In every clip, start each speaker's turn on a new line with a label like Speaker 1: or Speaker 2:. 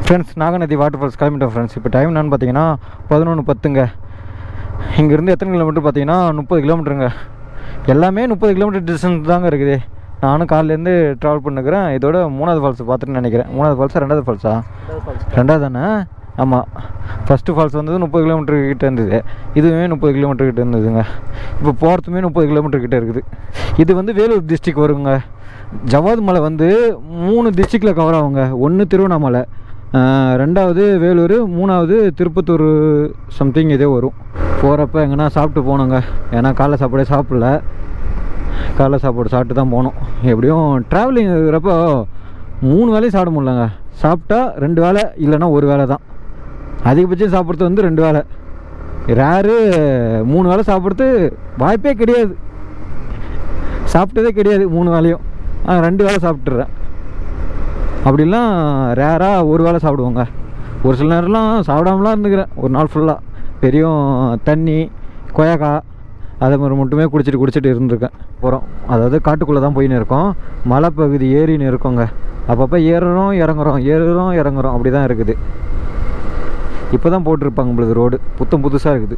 Speaker 1: Friends, Naganadi water falls கிளம்பிட்டோம் friends. இப்போ time என்னன்னு பார்த்தீங்கன்னா 11:10ங்க. இங்கேருந்து எத்தனை கிலோமீட்டர் பார்த்தீங்கன்னா 30 கிலோமீட்டருங்க. எல்லாமே 30 கிலோமீட்டர் டிஸ்டன்ஸ் தாங்க இருக்குது. நானும் காலையிலேருந்து ட்ராவல் பண்ணிக்கிறேன். இதோட 3வது ஃபால்ஸ் பார்த்துட்டு நினைக்கிறேன். 3வது ஃபால்ஸா 2வது ஃபால்ஸா? 2வது தானே? ஆமாம். ஃபஸ்ட்டு ஃபால்ஸ் வந்தது 30 கிலோமீட்டர் கிட்டே இருந்தது. இதுவுமே 30 கிலோமீட்டர் கிட்டே இருந்ததுங்க. இப்போ போகிறதுமே 30 கிலோமீட்டர் கிட்டே இருக்குது. இது வந்து வேலூர் டிஸ்ட்ரிக் வருங்க. ஜவாது மலை வந்து 3 டிஸ்ட்ரிக்டில் கவர் ஆகுங்க. 1 திருவண்ணாமலை, 2வது வேலூர், 3வது திருப்பத்தூர் சம்திங் இதே வரும். போகிறப்ப எங்கன்னா சாப்பிட்டு போனோங்க. ஏன்னா காலைல சாப்பாடே சாப்பிடல. காலைல சாப்பாடு சாப்பிட்டு தான் போனோம். எப்படியும் ட்ராவலிங் இருக்கிறப்போ 3 வேலையும் சாப்பிட முடியலங்க. சாப்பிட்டா 2 வேலை, இல்லைன்னா 1 வேலை தான். அதிகபட்சம் சாப்பிட்றது வந்து 2 வேலை. ரேரு 3 வேலை சாப்பிட்றது வாய்ப்பே கிடையாது. சாப்பிட்டதே கிடையாது 3 வேலையும். 2 வேலை சாப்பிட்டுறேன். அப்படிலாம் ரேராக 1 வேலை சாப்பிடுவோங்க. ஒரு சில நேரம்லாம் சாப்பிடாமலாம் இருந்துக்கிறேன். ஒரு நாள் ஃபுல்லாக பெரியும் தண்ணி, கொய்யாக்காய் அதை மாதிரி மட்டுமே குடிச்சிட்டு இருந்திருக்கேன். போகிறோம், அதாவது காட்டுக்குள்ளே தான் போயின்னு இருக்கோம். மலைப்பகுதி ஏறின்னு இருக்கோங்க. அப்பப்போ ஏறுறோம் இறங்குறோம் அப்படி தான் இருக்குது. இப்போ தான் போட்டிருப்பாங்க உங்களுக்கு ரோடு, புதுசாக இருக்குது.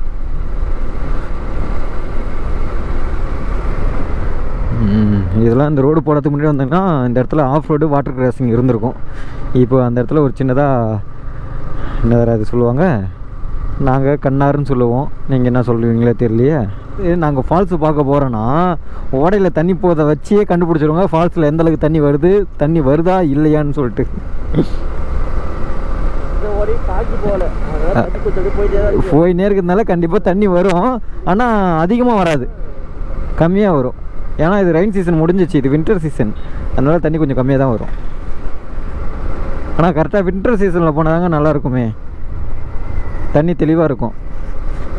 Speaker 1: இதெல்லாம் இந்த ரோடு போடுறதுக்கு முன்னாடி வந்தீங்கன்னா இந்த இடத்துல ஆஃப் ரோடு வாட்டர் கிராசிங் இருந்திருக்கும். இப்போ அந்த இடத்துல ஒரு சின்னதாக என்ன அது சொல்லுவாங்க, நாங்கள் கண்ணாருன்னு சொல்லுவோம். நீங்கள் என்ன சொல்லுவீங்களே தெரியலையே. நாங்கள் ஃபால்ஸு பார்க்க போகிறோன்னா ஓடையில் தண்ணி போதை வச்சே கண்டுபிடிச்சிருவாங்க ஃபால்ஸில் எந்த அளவுக்கு தண்ணி வருது, தண்ணி வருதா இல்லையான்னு சொல்லிட்டு. போயினே இருக்கிறதுனால கண்டிப்பாக தண்ணி வரும். ஆனால் அதிகமாக வராது, கம்மியாக வரும். ஏன்னா இது ரெயின் சீசன் முடிஞ்சிச்சு, இது வின்டர் சீசன். அதனால தண்ணி கொஞ்சம் கம்மியாக தான் வரும். ஆனால் கரெக்டாக வின்டர் சீசனில் போனாதாங்க நல்லாயிருக்குமே, தண்ணி தெளிவாக இருக்கும்.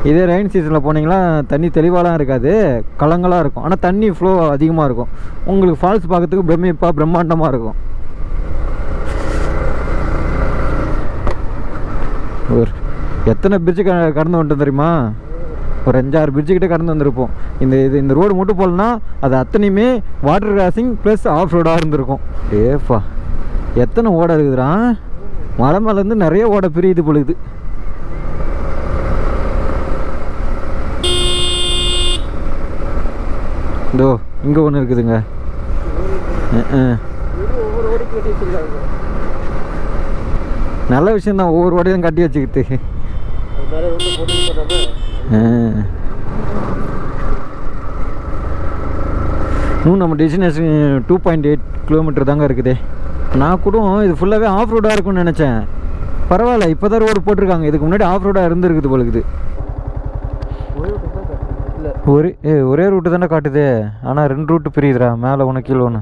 Speaker 1: இதே ரெயின் சீசனில் போனீங்களா தண்ணி தெளிவாலாம் இருக்காது, கலங்களாக இருக்கும். ஆனால் தண்ணி ஃப்ளோ அதிகமாக இருக்கும். உங்களுக்கு ஃபால்ஸ் பார்க்கறதுக்கு பிரம்மாண்டமாக இருக்கும். ஒரு எத்தனை பிரிட்ஜு கடந்து வந்துட்டோம் தெரியுமா? ஒரு 5-6 பிரிட்ஜு கிட்டே கடந்து வந்திருப்போம். இந்த ரோடு மட்டும் போகலன்னா அது அத்தனையுமே வாட்டர் கிராசிங் ப்ளஸ் ஆஃப் ரோடாக இருந்திருக்கும். ஏப்பா எத்தனை ஓடை இருக்குதுடா! மலை மேலேருந்து நிறைய ஓடை பிரியுது பொழுது. இதோ இங்கே ஒன்று இருக்குதுங்க. நல்ல விஷயந்தான், ஒவ்வொரு ஓடையும் கட்டி வச்சுக்கிட்டு. இன்னும் நம்ம டெஸ்டினேஷன் 2.8 கிலோமீட்டர் தாங்க இருக்குது. நான் கூட இது ஃபுல்லாகவே ஆஃப் ரோடாக இருக்கும்னு நினச்சேன். பரவாயில்ல, இப்போ தான் ரோடு போட்டிருக்காங்க. இதுக்கு முன்னாடி ஆஃப் ரோடாக இருந்துருக்குது போலுக்குது. ஒரே ரூட்டு தானே காட்டுது. ஆனால் 2 ரூட்டு பிரியுதுடா, மேலே ஒன்று கீழே ஒன்று.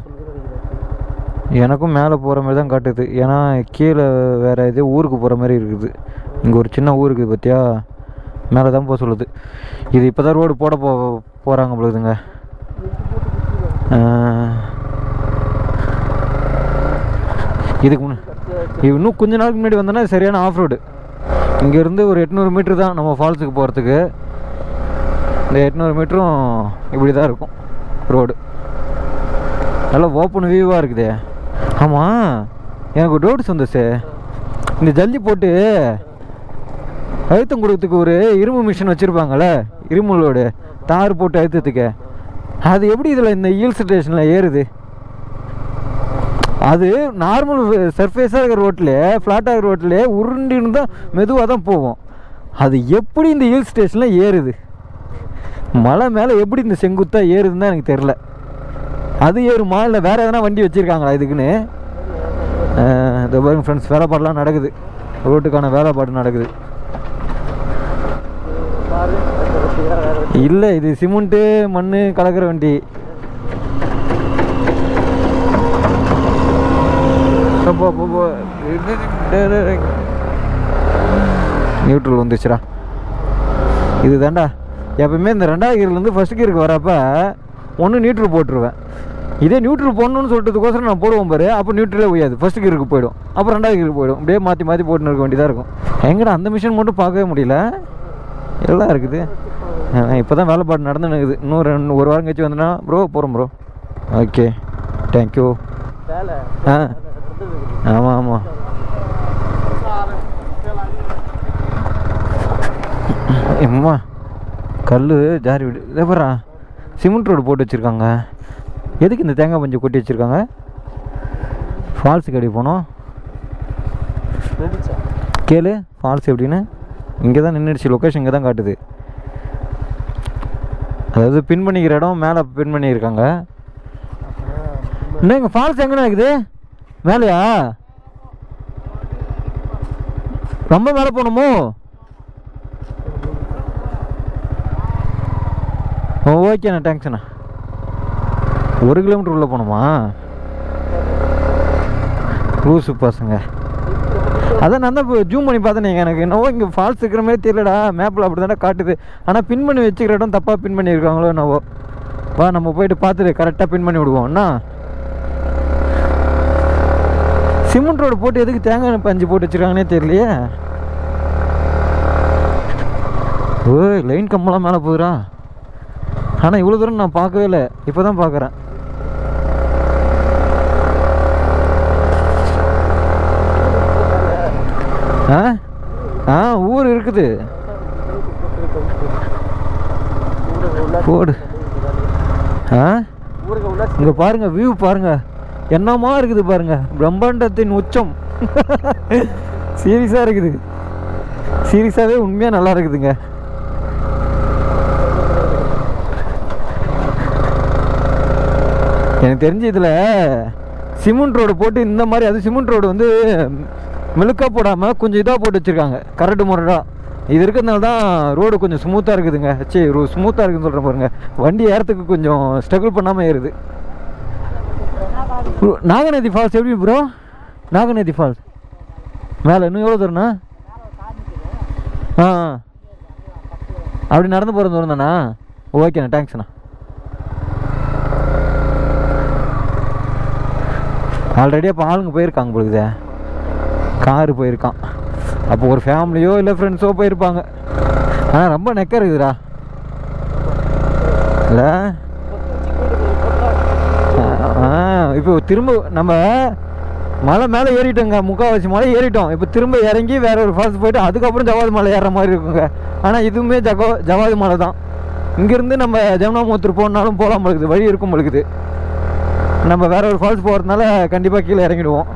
Speaker 1: எனக்கும் மேலே போகிற மாதிரி தான் காட்டுது. ஏன்னா கீழே வேறு இது ஊருக்கு போகிற மாதிரி இருக்குது. இங்கே ஒரு சின்ன ஊர் இருக்குது பார்த்தியா, மேலே தான் போக சொல்லுது. இது இப்போ தான் ரோடு போட போகிறாங்க பொழுதுங்க. இதுக்கு இன்னும் கொஞ்ச நாளுக்கு முன்னாடி வந்தோன்னா சரியான ஆஃப் ரோடு. இங்கேருந்து ஒரு 800 மீட்ரு தான் நம்ம ஃபால்ஸுக்கு போகிறதுக்கு. இந்த 800 மீட்டரும் இப்படி தான் இருக்கும் ரோடு. நல்லா ஓப்பன் வியூவாக இருக்குது. ஆமாம், எனக்கு ஒரு டவுட் வந்துச்சு. இந்த ஜல்லி போட்டு அழுத்தம் கொடுக்கறதுக்கு ஒரு இரும்பு மிஷின் வச்சுருப்பாங்கள்ல, இரும்பு லோடு தார் போட்டு அழுத்தத்துக்கு, அது எப்படி இதில் இந்த ஹில் ஸ்டேஷனில் ஏறுது? அது நார்மல் சர்ஃபேஸாக இருக்கிற ரோட்லேயே, ஃப்ளாட்டாக இருக்கிற ரோட்லேயே உருண்டின்னு தான் மெதுவாக தான் போவோம். அது எப்படி இந்த ஹில் ஸ்டேஷனில் ஏறுது? மலை மேலே எப்படி இந்த செங்குத்தாக ஏறுதுன்னு தான் எனக்கு தெரில. அது ஏறுமா இல்லை வேறு எதனா வண்டி வச்சுருக்காங்களா இதுக்குன்னு? இந்த பாருங்க ஃப்ரெண்ட்ஸ், வேலைப்பாடுலாம் நடக்குது. ரோட்டுக்கான வேலைப்பாடு நடக்குது. இல்லை, இது சிமெண்ட்டு மண் கலக்கிற வண்டி. நியூட்ரல் வந்துச்சுடா. இது தாண்டா எப்பவுமே இந்த 2வது கியர்லேருந்து ஃபஸ்ட் கியருக்கு வரப்போ ஒன்று நியூட்ரல் போட்டுருவேன். இதே நியூட்ரல் போடணுன்னு சொல்லிட்டதுக்கோசரம் நான் போடுவோம் பாரு, அப்போ நியூட்ரலே போயாது, ஃபஸ்ட் கியருக்கு போயிடும், அப்புறம் 2வது கியருக்கு போயிடும். அப்படியே மாற்றி போட்டுன்னு இருக்க வேண்டியதாக இருக்கும். எங்கடா அந்த மிஷின் மட்டும் பார்க்கவே முடியல, எல்லாம் இருக்குது. இப்போ தான் வேலைப்பாடு நடந்துன்னு இருக்குது. இன்னும் 1 வாரம் கழிச்சு வந்தோன்னா ப்ரோ போகிறோம் ப்ரோ. Okay, thank you. ஆமாம் கல் ஜாரி வீடு இதேப்பா சிமெண்ட் ரோடு போட்டு வச்சுருக்காங்க. எதுக்கு இந்த தேங்காய் பஞ்சு கொட்டி வச்சுருக்காங்க? ஃபால்ஸுக்கு எப்படி போனோம் கேளு. ஃபால்ஸ் எப்படின்னு இங்கே தான் நின்றுடுச்சு. லொக்கேஷன் இங்கே தான் காட்டுது. அதாவது பின் பண்ணிக்கிற இடம் மேலே பின் பண்ணியிருக்காங்க. இன்னும் இங்கே ஃபால்ஸ் எங்கண்ணா இருக்குது? மேலேயா? ரொம்ப மேலே போகணுமோ? ஓகேண்ணா, தேங்க்ஸ்ண்ணா. 1 கிலோமீட்டர் உள்ளே போகணுமா? லூசு பசங்க. அதான் நான் தான் இப்போ ஜூம் பண்ணி பார்த்தேன். எனக்கு என்னவோ இங்கே ஃபால்ஸ் இருக்கிற மாதிரி தெரியலடா, மேப்பில் அப்படி தானே காட்டுது. ஆனால் பின் பண்ணி வச்சுக்கிற இடம் தப்பாக பின் பண்ணியிருக்காங்களோ என்னவோ. வா நம்ம போயிட்டு பார்த்துட்டு கரெக்டாக பின் பண்ணி விடுவோம். என்ன சிமெண்ட் ரோடு போட்டு எதுக்கு தேங்காய் பஞ்சு போட்டு வச்சுருக்காங்கன்னே தெரியலையே. ஓ லைன் கம்பெல்லாம் மேலே போகுதுரா. ஆனால் இவ்வளோ தூரம் நான் பார்க்கவே இல்லை, இப்போ தான் பார்க்குறேன். ஊர் இருக்குது போடு. இங்கே பாருங்க, வியூ பாருங்க என்னமா இருக்குது பாருங்க. பிரம்மாண்டத்தின் உச்சம். சீரியஸாக இருக்குது, சீரியஸாகவே உண்மையாக நல்லா இருக்குதுங்க. எனக்கு தெரிஞ்சு இதில் சிமெண்ட் ரோடு போட்டு இந்த மாதிரி, அது சிமெண்ட் ரோடு வந்து மெழுக்காக போடாமல் கொஞ்சம் இதாக போட்டு வச்சுருக்காங்க, கரடு முரடாக. இது இருக்கிறதுனால தான் ரோடு கொஞ்சம் ஸ்மூத்தாக இருக்குதுங்க. ஸ்மூத்தாக இருக்குதுன்னு சொல்கிறேன் பாருங்க. வண்டி ஏறத்துக்கு கொஞ்சம் ஸ்ட்ரகிள் பண்ணாமல் ஏறுது. நாகநதி ஃபால்ஸ் எப்படி ப்ரோ? நாகநதி ஃபால்ஸ் மேலே இன்னும் எவ்வளோ தூரண்ணா? அப்படி நடந்து போகிற தூரம் தானா? ஓகேண்ணா, தேங்க்ஸ்ண்ணா. ஆல்ரெடி அப்போ ஆளுங்க போயிருக்காங்க பொழுது, காரு போயிருக்கான். அப்போ ஒரு ஃபேமிலியோ இல்லை ஃப்ரெண்ட்ஸோ போயிருப்பாங்க. ஆனால் ரொம்ப நெக்க இருக்குதுடா இல்லை? இப்போ திரும்ப நம்ம மலை மேலே ஏறிட்டோங்க, முக்கால்வாசி மலை ஏறிட்டோம். இப்போ திரும்ப இறங்கி வேற ஒரு ஃபால்ஸ் போயிட்டு அதுக்கப்புறம் ஜவாது மலை ஏறுற மாதிரி இருக்குங்க. ஆனால் இதுவுமே ஜவாது மலை தான். இங்கேருந்து நம்ம ஜமுனாமூத்தூர் போனாலும் போகலாம் பழுக்குது, வழி இருக்கும் பழுக்குது. நம்ம வேற ஒரு ஃபால்ஸ் போகிறதுனால கண்டிப்பாக கீழே இறங்கிடுவோம்.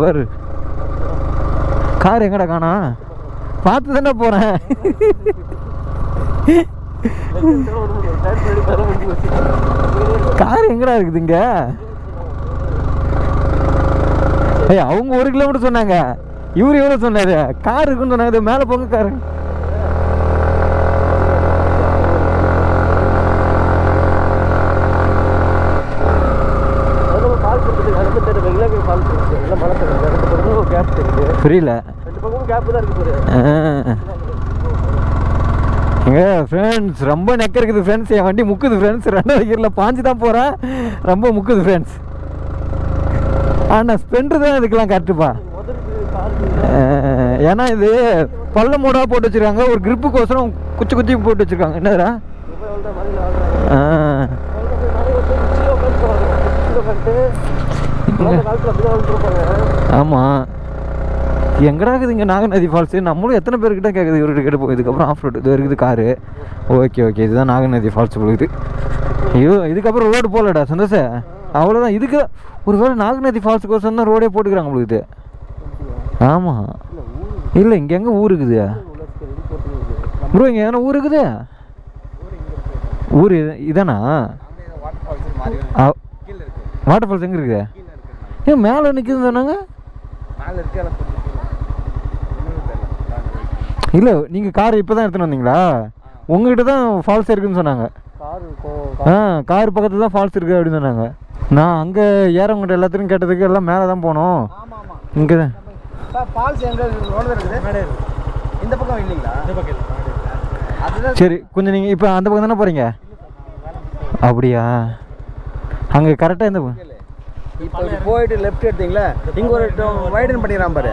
Speaker 1: வரு கார் எங்கடா காணா? பார்த்து தானே போகிறேன். கார் எங்கடா இருக்குது இங்க? அவங்க 1 கிலோமீட்டர் சொன்னாங்க, இவரு எவ்வளோ சொன்னாரு? கார் இருக்குன்னு சொன்னாங்க. மேலே போங்க காரு. புரியல. எங்க ஃப்ரெண்ட்ஸ் ரொம்ப நெக்க இருக்குது ஃப்ரெண்ட்ஸ். என் வண்டி முக்குது ஃப்ரெண்ட்ஸ். 2வது கியரில் பாஞ்சு தான் போகிறேன், ரொம்ப முக்குது ஃப்ரெண்ட்ஸ். ஆனால் ஸ்பெண்டர் தான் இதுக்கெல்லாம் கரெக்டுப்பா. ஏன்னா இது பள்ள மூடாக போட்டு வச்சுருக்காங்க, ஒரு கிரிப்புக்கோசரம் குச்சி குச்சி போட்டு வச்சுருக்காங்க. என்னதுடா? ஆமாம், எங்கடா இருக்குது இங்கே நாகநதி ஃபால்ஸு? நம்மளும் எத்தனை பேர்கிட்ட கேட்குது, இவர்கிட்ட கேட்டு போய். இதுக்கப்புறம் ஆஃப் ரோடு இது இருக்குது காரு. ஓகே ஓகே, இதுதான் நாகநதி ஃபால்ஸ் போகுது. ஐயோ, இதுக்கப்புறம் ரோடு போகலடா சந்தோஷ, அவ்வளோதான். இதுக்கு ஒரு வேளை நாகநதி ஃபால்ஸுக்கோசரம் தான் ரோடே போட்டுக்கிறாங்க உங்களுக்கு. ஆமாம், இல்லை இங்கே எங்கே ஊர் இருக்குது ப்ரோ? இங்கே எதனா ஊர் இருக்குது? ஊர் இதானா? வாட்டர் ஃபால்ஸ் எங்கே இருக்குது? ஏன் மேலே நிற்குதுன்னு சொன்னாங்க. இல்லை நீங்கள் கார் இப்போ தான் எடுத்துன்னு வந்தீங்களா? உங்ககிட்ட தான் ஃபால்ஸ் இருக்குதுன்னு சொன்னாங்க. கார் பக்கத்தில் தான் ஃபால்ஸ் இருக்குது அப்படின்னு சொன்னாங்க. நான் அங்கே ஏறவங்கிட்ட எல்லாத்துக்கும் கேட்டதுக்கு எல்லாம் மேலே தான் போனோம். இங்கே தான் ஃபால்ஸ் எங்கே இருக்குது? இந்த பக்கம் இல்லைங்களா? இந்த பக்கம். சரி, கொஞ்சம் நீங்கள் இப்போ அந்த பக்கம் தானே போகிறீங்க? அப்படியா? அங்கே கரெக்டாக இந்த இப்போ போயிட்டு லெஃப்ட் எடுத்தீங்களா, இங்கே ஒரு வைடன் பண்ணிடுறான் பாரு.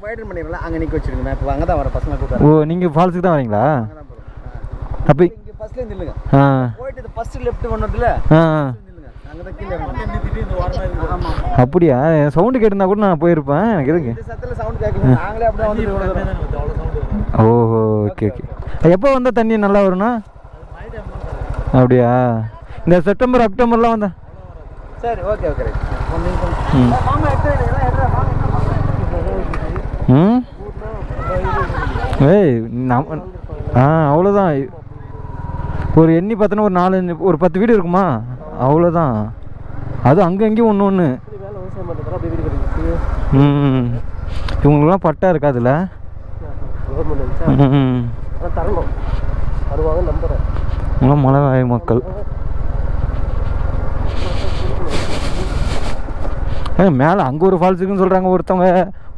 Speaker 1: வைடன் பண்ணிடலாம், அங்கே நிற்க வச்சுருங்க. நான் இப்போ அங்கே தான் வரேன், பசங்க கூப்பிட்டு. ஓ, நீங்கள் ஃபால்ஸுக்கு தான் வரீங்களா? அப்போ இங்கே ஃபஸ்ட்லேருந்து இல்லைங்க. போயிட்டு இது ஃபஸ்ட்டு லெஃப்ட் ஒன்றுல அப்படியா? சவுண்டு கேட்டிருந்தா கூட நான் போயிருப்பேன். எனக்கு எதுக்கு ஓஹோ, ஓகே ஓகே. எப்போ வந்தால் தண்ணி நல்லா வரும்னா? அப்படியா? இந்த செப்டம்பர் அக்டோபர்லாம் வந்தா? சரி, ஓகே ஓகே. ம் ஏய் நம்ம அவ்வளோதான். ஒரு எண்ணி பார்த்தோன்னா ஒரு 4 ஒரு 10 வீடு இருக்குமா? அவ்வளோதான். அது அங்கங்கேயும் ஒன்று இவங்களுக்குலாம் பட்டா இருக்காதுல்ல. மலைவாழ் மக்கள் மேலே அங்கே ஒரு ஃபால்ஸ் இருக்குன்னு சொல்கிறாங்க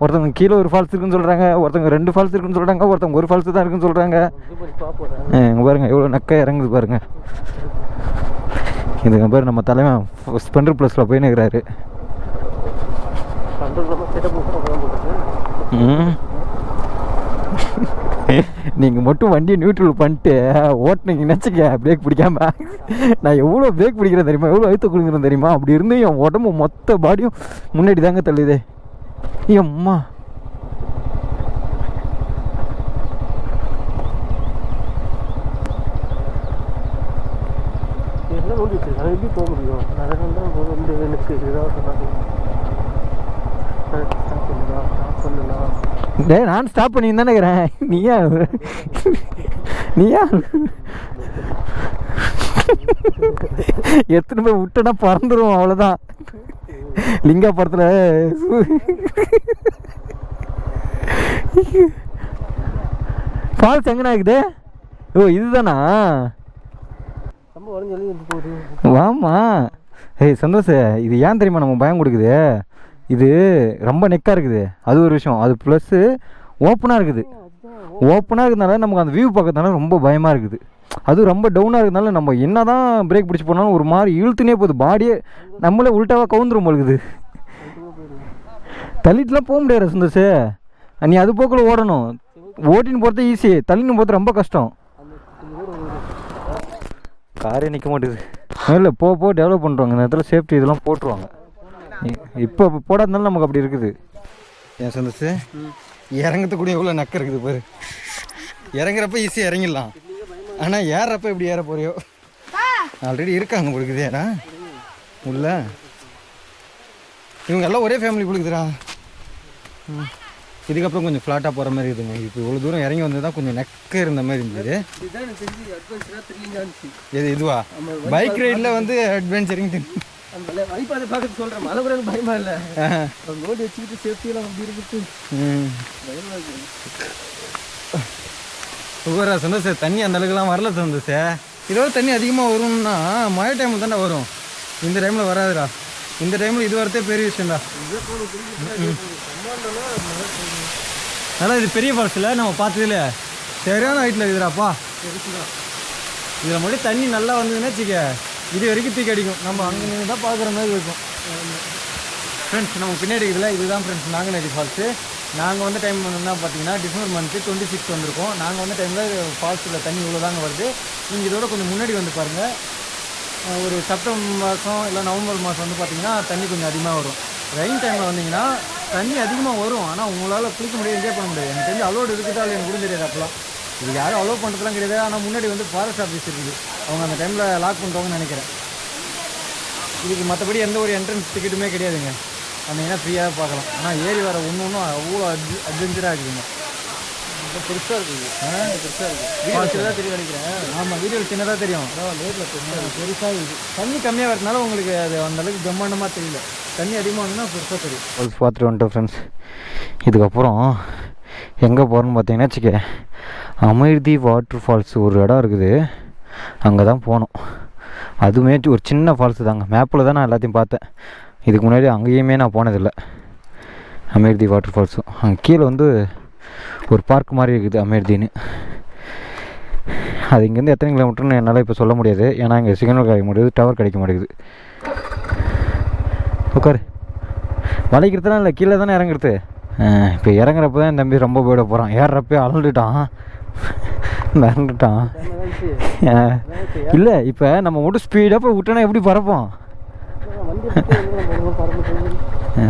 Speaker 1: ஒருத்தவங்க கீழே ஒரு ஃபால்ஸ் இருக்குன்னு சொல்கிறாங்க, ஒருத்தவங்க 2 ஃபால்ஸ் இருக்குன்னு சொல்கிறாங்க, ஒருத்தவங்க ஒரு ஃபால்ஸ் தான் இருக்குன்னு சொல்கிறாங்க. இங்கே பாருங்க எவ்வளோ நக்கை இறங்குது பாருங்க. இதுங்க பேர் நம்ம தலைவன் ஸ்பெண்டர் ப்ளஸில் போய் நிற்கிறாரு. நீங்கள் மட்டும் வண்டியை நியூட்ரல் பண்ணிட்டு ஓட்டுனீங்க நினச்சிக்க, பிரேக் பிடிக்காம. நான் எவ்வளோ பிரேக் பிடிக்கிறேன் தெரியுமா, எவ்வளோ அழுத்த கொடுக்குறேன் தெரியுமா? அப்படி இருந்து என் உடம்பு மொத்த பாடியும் முன்னாடி தாங்க தள்ளுதே. அம்மா எப்படி போக முடியும்? நான் ஸ்டாப் பண்ணி தானே இருக்கிறேன். நீயா எத்தனை போய் விட்டனா பறந்துடும், அவ்வளோதான். லிங்கா படத்தில் ஃபால்ஸ் எங்கண்ணா இருக்குது? ஓ இதுதானா? வாமா. ஏய் சந்தோஷ், இது ஏன் தெரியுமா நம்ம பயம் கொடுக்குது? இது ரொம்ப நெக்காக இருக்குது, அது ஒரு விஷயம். அது ப்ளஸ்ஸு ஓப்பனாக இருக்குது. ஓப்பனாக இருக்கிறதுனால நமக்கு அந்த வியூ பார்க்கறதுனால ரொம்ப பயமாக இருக்குது. அது ரொம்ப டவுனாக இருக்கிறதுனால நம்ம என்ன தான் பிரேக் பிடிச்சி போனாலும் ஒரு மாதிரி இழுத்துனே போகுது. பாடியே நம்மளே உள்டாவாக கவுந்துரும் போகுது. தள்ளிட்டுலாம் போக முடியாது சந்தோஷ். நீ அது போக்கில் ஓடணும். ஓட்டின்னு போகிறது ஈஸி, தள்ளின்னு போகிறது ரொம்ப கஷ்டம். காரே நிற்க மாட்டேங்குது. இல்லை போ டெவலப் பண்ணுறாங்க. இந்த இடத்துல சேஃப்டி இதெல்லாம் போட்டுருவாங்க. இப்போ போடாதனால நமக்கு அப்படி இருக்குது. ஏன் சந்தோஷ், இறங்கத்துக்கூடிய எவ்வளோ நக்க இருக்குது பாரு. இறங்குறப்ப ஈஸியாக இறங்கிடலாம், ஆனால் ஏறப்ப எப்படி ஏற போறியோ. ஆல்ரெடி இருக்காங்க கொடுக்குது ஏன்னா உள்ள. இவங்க எல்லாம் ஒரே ஃபேமிலி கொடுக்குதுடா. இதுக்கப்புறம் கொஞ்சம் ஃப்ளாட்டாக போகிற மாதிரி இருக்குதுங்க. இப்போ இவ்வளோ தூரம் இறங்கி வந்து தான் கொஞ்சம் நெக்க இருந்த மாதிரி இருந்தது. இதுவா பைக் ரைடில் வந்து அட்வென்ச்சரிங் சொல்கிறேன். மழை கூட பயமா இல்லை, நோடி வச்சுக்கிட்டு சேஃப்டியெல்லாம் அப்படி இருக்குது. ஒவ்வொரு சந்தோஷம் தண்ணி அந்த அளவுக்குலாம் வரல சந்தோஷ். இதோட தண்ணி அதிகமாக வரும்னா மழை டைமில் தானே வரும், இந்த டைமில் வராதுடா. இந்த டைமில் இது வரதே பெரிய விஷயம்டா. அதான் இது பெரிய ஃபால்ஸில் நம்ம பார்த்ததுல சரியான ஹைட்டில் இருக்குதுடாப்பா. இதில் மட்டும் தண்ணி நல்லா வந்ததுன்னு வச்சுக்க, இது வரைக்கும் தூக்கி அடிக்கும். நம்ம அங்கே நின்று தான் பார்க்குற மாதிரி இருக்கும். ஃப்ரெண்ட்ஸ் நம்ம பின்னாடி இதில் இதுதான் ஃப்ரெண்ட்ஸ் நாங்குநேரி ஃபால்ஸு. நாங்கள் வந்த டைம் என்ன பார்த்தீங்கன்னா டிசம்பர் மந்த்து 26 வந்திருக்கோம். நாங்கள் வந்த டைமில் ஃபால்ஸில் தண்ணி இவ்வளோ தாங்க வருது. நீங்கள் இதோட கொஞ்சம் முன்னாடி வந்து பாருங்கள். ஒரு செப்டம்பர் மாதம் இல்லை நவம்பர் மாதம் வந்து பார்த்திங்கன்னா தண்ணி கொஞ்சம் அதிகமாக வரும். ரெயின் டைமில் வந்தீங்கன்னா தண்ணி அதிகமாக வரும், ஆனால் உங்களால் குளிக்க முடியாது, என்ஜாய் பண்ண முடியாது. எனக்கு தெரிஞ்சு அலோடு இருக்குதால் எனக்கு கூட தெரியாது. அப்போலாம் இது யாரும் அலோவ் பண்ணுறதுலாம் கிடையாது. ஆனால் முன்னாடி வந்து ஃபாரஸ்ட் ஆஃபீஸ் இருக்குது, அவங்க அந்த டைமில் லாக் பண்ணுறவங்கன்னு நினைக்கிறேன். இதுக்கு மற்றபடி எந்த ஒரு என்ட்ரன்ஸ் டிக்கெட்டுமே கிடையாதுங்க. வந்தீங்கன்னா ஃப்ரீயாக பார்க்கலாம். ஆனால் ஏறி வர ஒன்றும் அவ்வளோ அட்வென்ச்சராக இருக்குதுங்க. பெருசாக இருக்குது, பெருசாக இருக்குது. வீடியோ தான் தெரியும் நினைக்கிறேன். ஆமாம், வீடியோ சின்னதாக தெரியும், நேரில் பெருசாக இருக்குது. தண்ணி கம்மியாக வரதுனால உங்களுக்கு அது அந்தளவுக்கு பிரம்மாண்டமாக தெரியல. தண்ணி அதிகமாக வந்ததுன்னா பெருசாக தெரியும். ஃபால்ஸ் பார்த்துட்டு வந்துட்டோம் ஃப்ரெண்ட்ஸ். இதுக்கப்புறம் எங்கே போகிறோன்னு பார்த்தீங்கன்னா வச்சுக்க, அமிர்தி வாட்டர் ஃபால்ஸ் ஒரு இடம் இருக்குது, அங்கே தான் போனோம். அதுவுமே ஒரு சின்ன ஃபால்ஸு தாங்க. மேப்பில் தான் நான் எல்லாத்தையும் பார்த்தேன். இதுக்கு முன்னாடி அங்கேயுமே நான் போனதில்லை. அமிர்தி வாட்டர் ஃபால்ஸும் அங்கே கீழே வந்து ஒரு பார்க் மாதிரி இருக்குது அமிர்தின்னு. அது இங்கேருந்து எத்தனை கிலோமீட்டர்னு என்னால் இப்போ சொல்ல முடியாது, ஏன்னா இங்கே சிக்னல் கிடைக்க முடியாது, டவர் கிடைக்க மாட்டேங்குது. உட்காரு. வளைக்கிறதுலாம் இல்லை, கீழே தானே இறங்குறது. இப்போ இறங்குறப்ப தான் என் தம்பி ரொம்ப போயிட போகிறான். ஏறுறப்பே அலண்டுட்டான், மறந்துட்டான். இல்லை இப்போ நம்ம மட்டும் ஸ்பீடாக போய் விட்டோன்னா எப்படி பறப்போம்?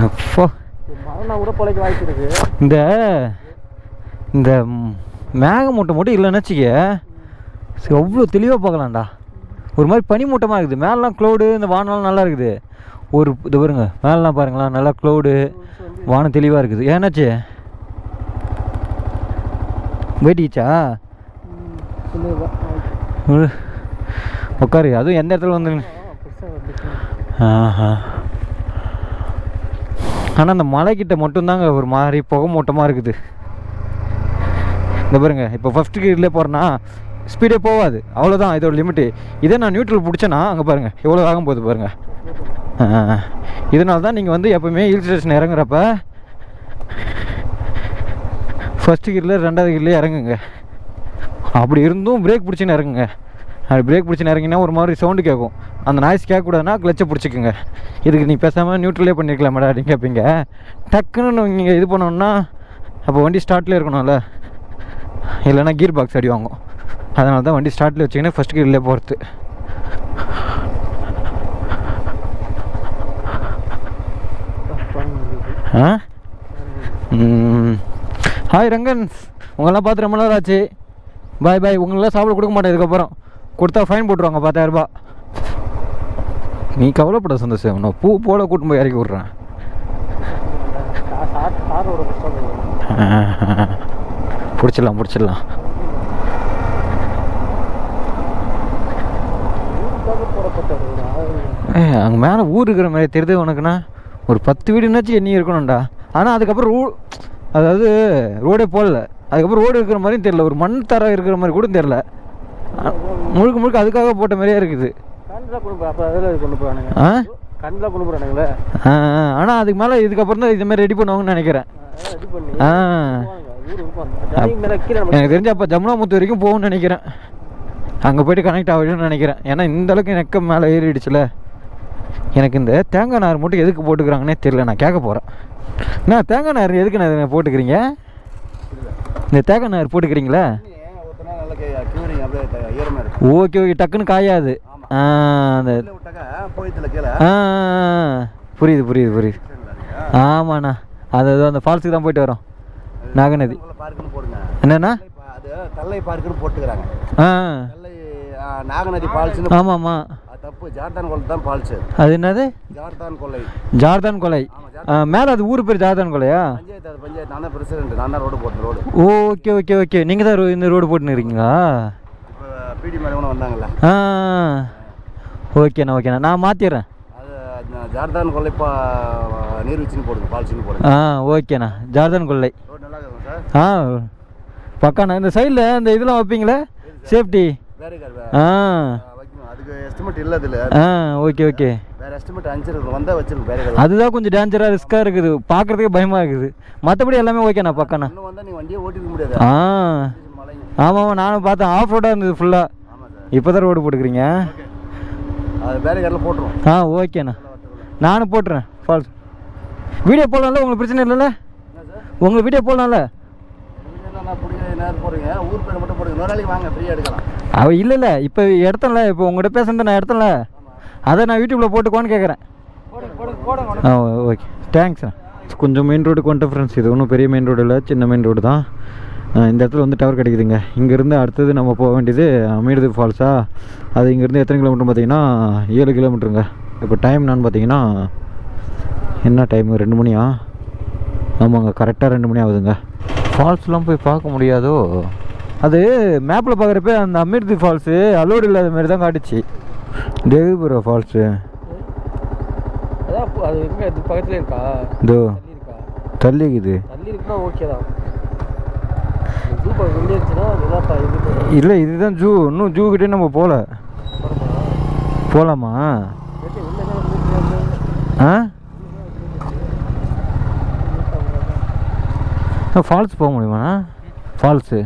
Speaker 1: அப்போ
Speaker 2: கூட பொழைக்க வாய்ப்பு இருக்கு.
Speaker 1: இந்த இந்த மேகமூட்டம் மட்டும் இல்லைன்னு எவ்வளோ தெளிவாக பார்க்கலாம்டா. ஒரு மாதிரி பனிமூட்டமாக இருக்குது. மேலெலாம் க்ளவுடு, இந்த வானம்லாம் நல்லா இருக்குது. ஒரு இது பாருங்க, மேலெலாம் பாருங்களா, நல்லா க்ளவுடு, வானம் தெளிவாக இருக்குது. ஏன்னாச்சு போயிட்டீச்சா உட்காரு. அதுவும் எந்த இடத்துல வந்து ஆனால் அந்த மலைக்கிட்ட மட்டும்தாங்க ஒரு மாதிரி புகை மூட்டமாக இருக்குது. இந்த பாருங்க, இப்போ ஃபஸ்ட்டு கீழே போகிறேன்னா ஸ்பீடே போகாது, அவ்வளோதான் இதோட லிமிட்டு. இதே நான் நியூட்ரல் பிடிச்சேன்னா அங்கே பாருங்கள் எவ்வளோ வேகம் போகுது பாருங்கள். இதனால தான் நீங்கள் வந்து எப்போவுமே ஹில் ஸ்டேஷன் இறங்குறப்ப ஃபஸ்ட்டு கீரில் 2வது கீரில் இறங்குங்க. அப்படி இருந்தும் பிரேக் பிடிச்சின்னு இறங்குங்க. அப்படி பிரேக் பிடிச்சின்னு இறங்கினா ஒரு மாதிரி சவுண்டு கேட்கும். அந்த நாய்ஸ் கேட்கக்கூடாதுன்னா கிளச்சை பிடிச்சிக்குங்க. இதுக்கு நீ பேசாமல் நியூட்ரலே பண்ணியிருக்கலாமாடா அப்படின்னு கேட்பீங்க. டக்குன்னு நீங்கள் இது பண்ணோன்னா அப்போ வண்டி ஸ்டார்ட்லேயே இருக்கணும்ல, இல்லைன்னா கீர் பாக்ஸ் அடி வாங்கும். அதனால தான் வண்டி ஸ்டார்ட்லேயே வச்சிங்கன்னா ஃபஸ்ட் கீர்லேயே போகிறது. ஹாய் ரங்கன், உங்களெல்லாம் பார்த்து ரொம்ப நேரம் ஆச்சு. பாய் பாய். உங்களெல்லாம் சாப்பிட கொடுக்க மாட்டேன் இதுக்கப்புறம். கொடுத்தா ஃபைன் போட்டுருவாங்க 10,000 ரூபா. நீ கவலைப்பட சந்தோஷம், நான் பூ போல கூட்டு போய் இறக்கி விட்றேன். பிடிச்சிடலாம் பிடிச்சிடலாம். அங்கே மேலே ஊர் இருக்கிற மாதிரி தெரியுது உனக்குண்ணா. ஒரு 10 வீடுனாச்சும் எண்ணி இருக்கணும்டா. ஆனால் அதுக்கப்புறம் அதாவது ரோடே போடல. அதுக்கப்புறம் ரோடு இருக்கிற மாதிரியும் தெரில, ஒரு மண் தரம் இருக்கிற மாதிரி கூட தெரில. முழுக்க முழுக்க அதுக்காக போட்ட மாதிரியே இருக்குது. ஆனால் அதுக்கு மேலே இதுக்கப்புறம் தான் இதுமாதிரி ரெடி பண்ணுவாங்கன்னு நினைக்கிறேன். எனக்கு தெரிஞ்ச அப்போ ஜமுனாமுத்து வரைக்கும் போகும்னு நினைக்கிறேன். அங்கே போய்ட்டு கனெக்ட் ஆகிடும்னு நினைக்கிறேன். ஏன்னா இந்தளவுக்கு எனக்கு மேலே ஏறிடுச்சுல. எனக்கு இந்த தேங்காய் நார் மட்டும் எதுக்கு போட்டுக்கிறாங்கன்னே தெரியல. நான் கேட்க போகிறேன். நான் தேங்காய் நார் எதுக்கு நான் போட்டுக்கிறீங்க? இந்த தேங்காய் நார் போட்டுக்கிறீங்களா? ஓகே ஓகே, டக்குன்னு காயாது. அந்த புரியுது புரியுது புரியுது. ஆமாண்ணா, அது அந்த ஃபால்ஸுக்கு தான் போயிட்டு வரோம். நாகநதி என்னண்ணா
Speaker 3: போட்டுக்கிறாங்க. நாகநதி ஃபால்ஸ்.
Speaker 1: ஆமாம் ஆமாம்,
Speaker 3: தப்பு. ஜார்தான் கொலை தான் ஃபால்ஸ்.
Speaker 1: அது என்னது?
Speaker 3: ஜார்தான் கொலை.
Speaker 1: ஜார்தான் கொலை மேலே அது ஊர் பேர் ஜார்தான் கொலையா?
Speaker 3: பஞ்சாயத்து. நான் தான் பிரசிடென்ட். நான் தான் ரோடு போட்டேன். ரோடு.
Speaker 1: ஓகே ஓகே ஓகே, நீங்கள் தான் இந்த ரோடு போட்டுன்னு இருக்கீங்களா?
Speaker 3: பிடி மேலே வந்தாங்கல்ல.
Speaker 1: ஓகேண்ணா ஓகேண்ணா, நான் மாற்றிடுறேன்.
Speaker 3: அது ஜார்தான் கொல்லை நீர்வீழ்ச்சின்னு போடுங்க, ஃபால்ஸ்னு போடுங்க.
Speaker 1: ஓகேண்ணா, ஜார்தான் கொல்லை.
Speaker 3: ரோடு நல்லா இருக்கும் சார்.
Speaker 1: பக்காண்ணா. இந்த சைடில் இந்த இதெல்லாம் வைப்பீங்களே சேஃப்டி?
Speaker 3: அதுக்கு எஸ்டிமேட் இல்லை இதில்.
Speaker 1: Okay okay.
Speaker 3: வேறு எஸ்டிமேட் அனுப்பிச்சிருக்கு, வந்தால் வச்சிருக்கு. வேறு
Speaker 1: அதுதான் கொஞ்சம் டேஞ்சராக ரிஸ்க்காக இருக்குது, பார்க்குறதுக்கே பயமாக இருக்குது. மற்றபடி எல்லாமே ஓகேண்ணா பக்காண்ணா.
Speaker 3: இன்னும் வந்தால் நீ வண்டியை ஓட்டிக்க முடியாது.
Speaker 1: ஆமாம், நானும் பார்த்தேன். ஆஃப் ரோடாக இருந்தது ஃபுல்லாக. இப்போ தான் ரோடு போட்டுக்கிறீங்க.
Speaker 3: அது பேரிகார்டில் போட்டுருவோம்.
Speaker 1: ஓகேண்ணா, நானும் போட்டுறேன். ஃபால்ஸ் வீடியோ போடலாம்ல, உங்களுக்கு பிரச்சனை இல்லைல்ல? உங்கள் வீடியோ போடலாம்ல?
Speaker 3: ஊர் பேர் மட்டும் போடுங்க. இன்னொரு நாளைக்கு வாங்க, ஃப்ரீயாக எடுக்கலாம்.
Speaker 1: இல்லை இல்லை, இப்போ எடுத்தல, இப்போ உங்கள்கிட்ட பேசுறது நான் எடுத்தல, அதை நான் யூடியூப்பில் போட்டுக்கோன்னு கேட்குறேன். ஓகே, தேங்க்ஸ்ண்ணா. கொஞ்சம் மெயின் ரோடுக்கு வந்துட்டு ஃப்ரெண்ட்ஸ். இது ஒன்றும் பெரிய மெயின் ரோடு இல்லை, சின்ன மெயின் ரோடு தான். இந்த இடத்துல வந்து டவர் கிடைக்குதுங்க. இங்கேருந்து அடுத்தது நம்ம போக வேண்டியது அமீர்து ஃபால்ஸா. அது இங்கேருந்து எத்தனை கிலோமீட்டர் பார்த்தீங்கன்னா 7 கிலோமீட்டருங்க. இப்போ டைம் நான் பார்த்தீங்கன்னா என்ன டைமு? 2 மணியா? ஆமாங்க, கரெக்டாக 2 மணி ஆகுதுங்க. ஃபால்ஸ்லாம் போய் பார்க்க முடியாதோ? அது மேப்பில் பார்க்குறப்ப அந்த அமீர்தி ஃபால்ஸு அலோடு இல்லாத மாதிரி தான் காட்டுச்சு. தேவிபுரம் ஃபால்ஸு
Speaker 2: அது எங்கே பக்கத்தில் இருக்கா?
Speaker 1: இதோ தள்ளிக்குது.
Speaker 2: ஓகே தான்.
Speaker 1: இல்லை, இதுதான் ஜூ. இன்னும் ஜூ கிட்டே நம்ம போகலாமா? ஃபால்ஸ் போக முடியுமாண்ணா? ஃபால்ஸு